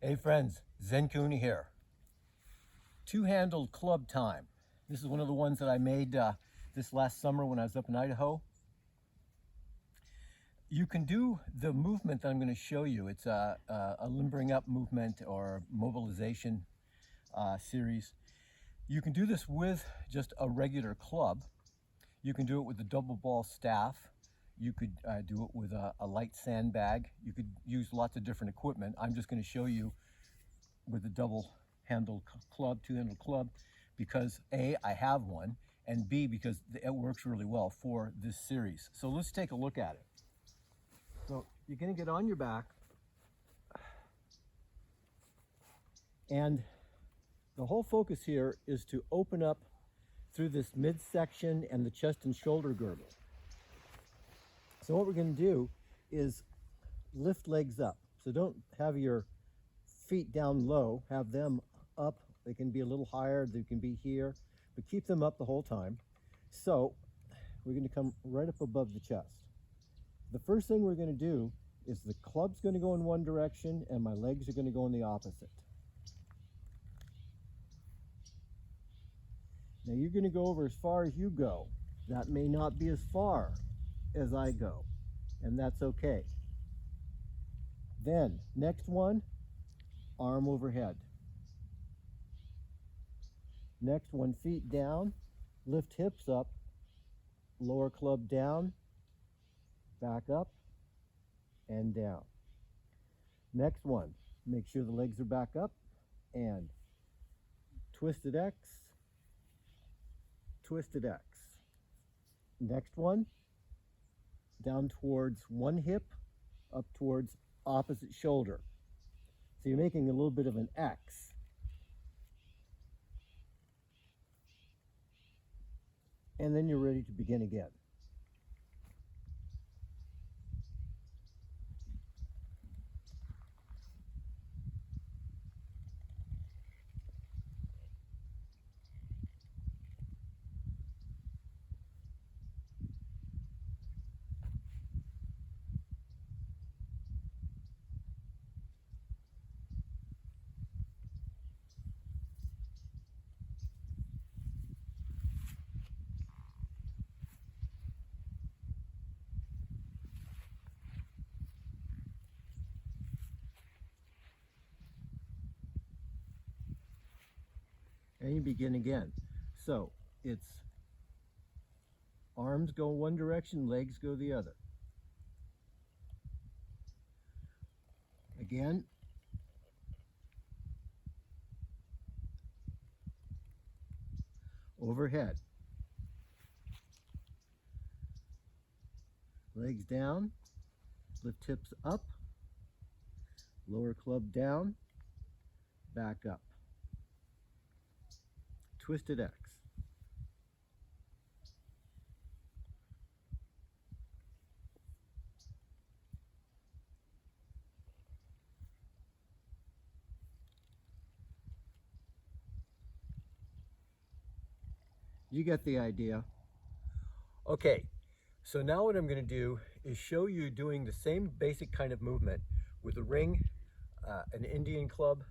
Hey friends, Zen Cooney here. Two-handled club time. This is one of the ones that I made this last summer when I was up in Idaho. You can do the movement that I'm going to show you. It's a limbering up movement or mobilization series. You can do this with just a regular club. You can do it with a double ball staff. You could do it with a light sandbag. You could use lots of different equipment. I'm just going to show you with a double-handled club, two-handled club, because A, I have one, and B, because it works really well for this series. So let's take a look at it. So you're going to get on your back, and the whole focus here is to open up through this midsection and the chest and shoulder girdle. So what we're going to do is lift legs up. So don't have your feet down low, have them up. They can be a little higher, they can be here, but keep them up the whole time. So we're going to come right up above the chest. The first thing we're going to do is the club's going to go in one direction and my legs are going to go in the opposite. Now you're going to go over as far as you go. That may not be as far as I go, and that's okay. Then next one, arm overhead. Next one, feet down, lift hips up, lower club down, back up and down. Next one, make sure the legs are back up and twisted X, twisted X. Next one, down towards one hip, up towards opposite shoulder. So you're making a little bit of an X. And then you're ready to begin again. And you begin again. So it's arms go one direction, legs go the other. Again. Overhead. Legs down, lift hips up, lower club down, back up. Twisted X. You get the idea. Okay, so now what I'm going to do is show you doing the same basic kind of movement with a ring, an Indian club,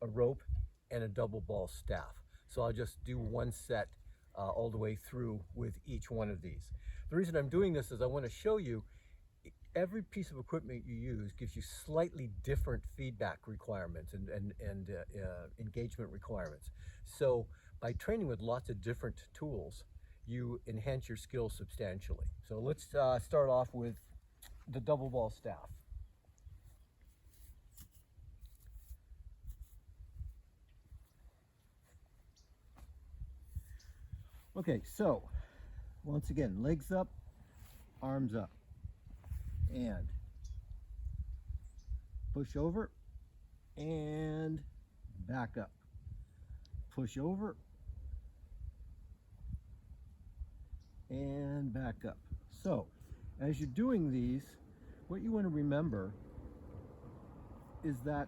a rope, and a double ball staff. So I'll just do one set all the way through with each one of these. The reason I'm doing this is I want to show you every piece of equipment you use gives you slightly different feedback requirements and engagement requirements. So by training with lots of different tools, you enhance your skills substantially. So let's start off with the double ball staff. Okay, so once again, legs up, arms up, and push over and back up. Push over and back up. So as you're doing these, what you want to remember is that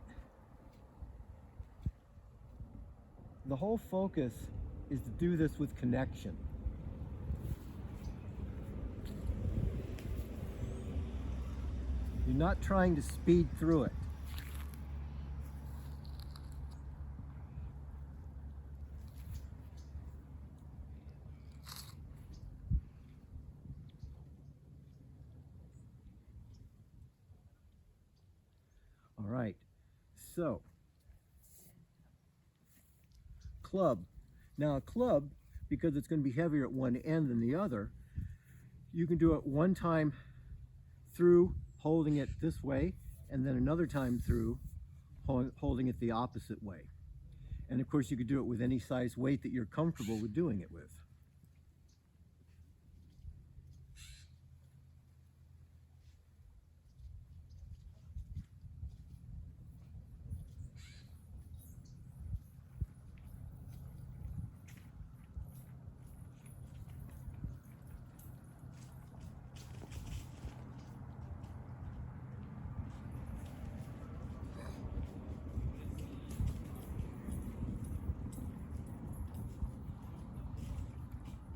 the whole focus is to do this with connection. You're not trying to speed through it. All right, so club. Now a club, because it's going to be heavier at one end than the other, you can do it one time through holding it this way, and then another time through holding it the opposite way. And of course you could do it with any size weight that you're comfortable with doing it with.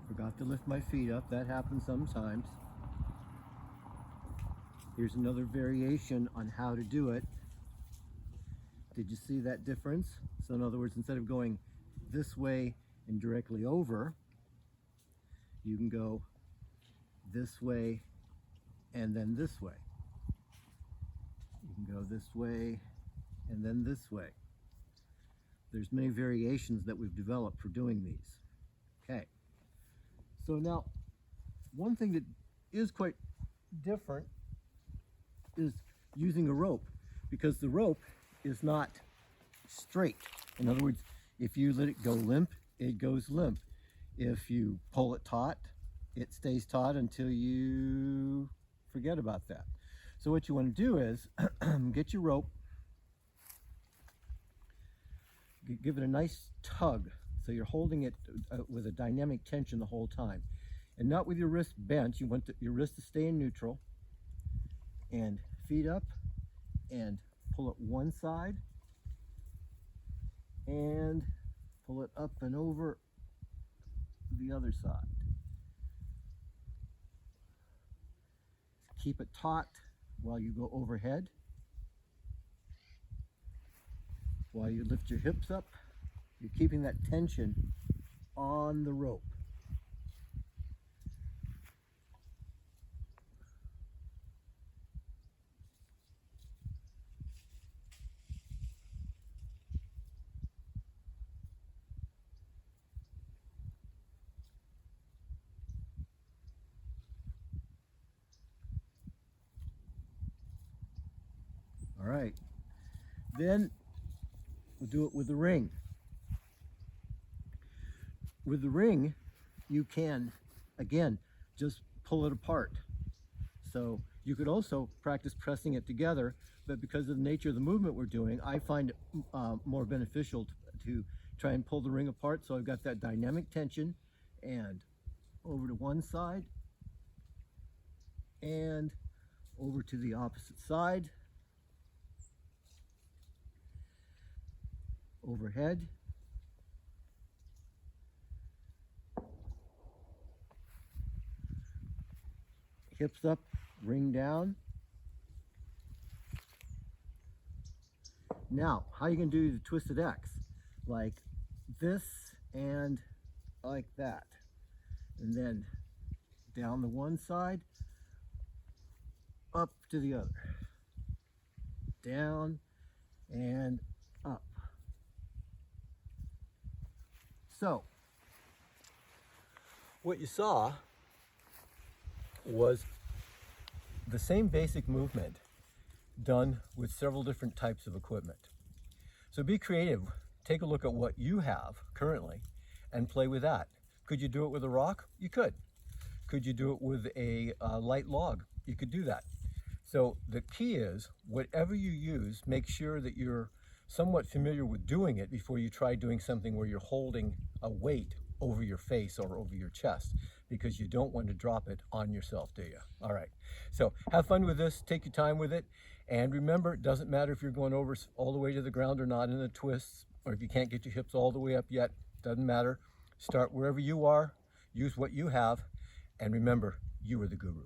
Forgot to lift my feet up. That happens sometimes. Here's another variation on how to do it. Did you see that difference? So in other words, instead of going this way and directly over, you can go this way and then this way. You can go this way and then this way. There's many variations that we've developed for doing these. Okay. So now, one thing that is quite different is using a rope, because the rope is not straight. In other words, if you let it go limp, it goes limp. If you pull it taut, it stays taut until you forget about that. So what you want to do is get your rope, give it a nice tug, so you're holding it with a dynamic tension the whole time, and not with your wrist bent. You want your wrist to stay in neutral, and feet up, and pull it one side, and pull it up and over the other side. Keep it taut while you go overhead, while you lift your hips up. You're keeping that tension on the rope. All right, then we'll do it with the ring. With the ring, you can, again, just pull it apart. So you could also practice pressing it together, but because of the nature of the movement we're doing, I find it more beneficial to try and pull the ring apart. So I've got that dynamic tension, and over to one side, and over to the opposite side, overhead, hips up, ring down. Now, how are you going to do the twisted X? Like this and like that. And then down the one side, up to the other. Down and up. So, what you saw was the same basic movement done with several different types of equipment. So be creative. Take a look at what you have currently and play with that. Could you do it with a rock? You could. Could you do it with a light log? You could do that. So the key is, whatever you use, make sure that you're somewhat familiar with doing it before you try doing something where you're holding a weight over your face or over your chest, because you don't want to drop it on yourself, do you? All right, so have fun with this, take your time with it, and remember, it doesn't matter if you're going over all the way to the ground or not in the twists, or if you can't get your hips all the way up yet, doesn't matter. Start wherever you are, use what you have, and remember, you are the guru.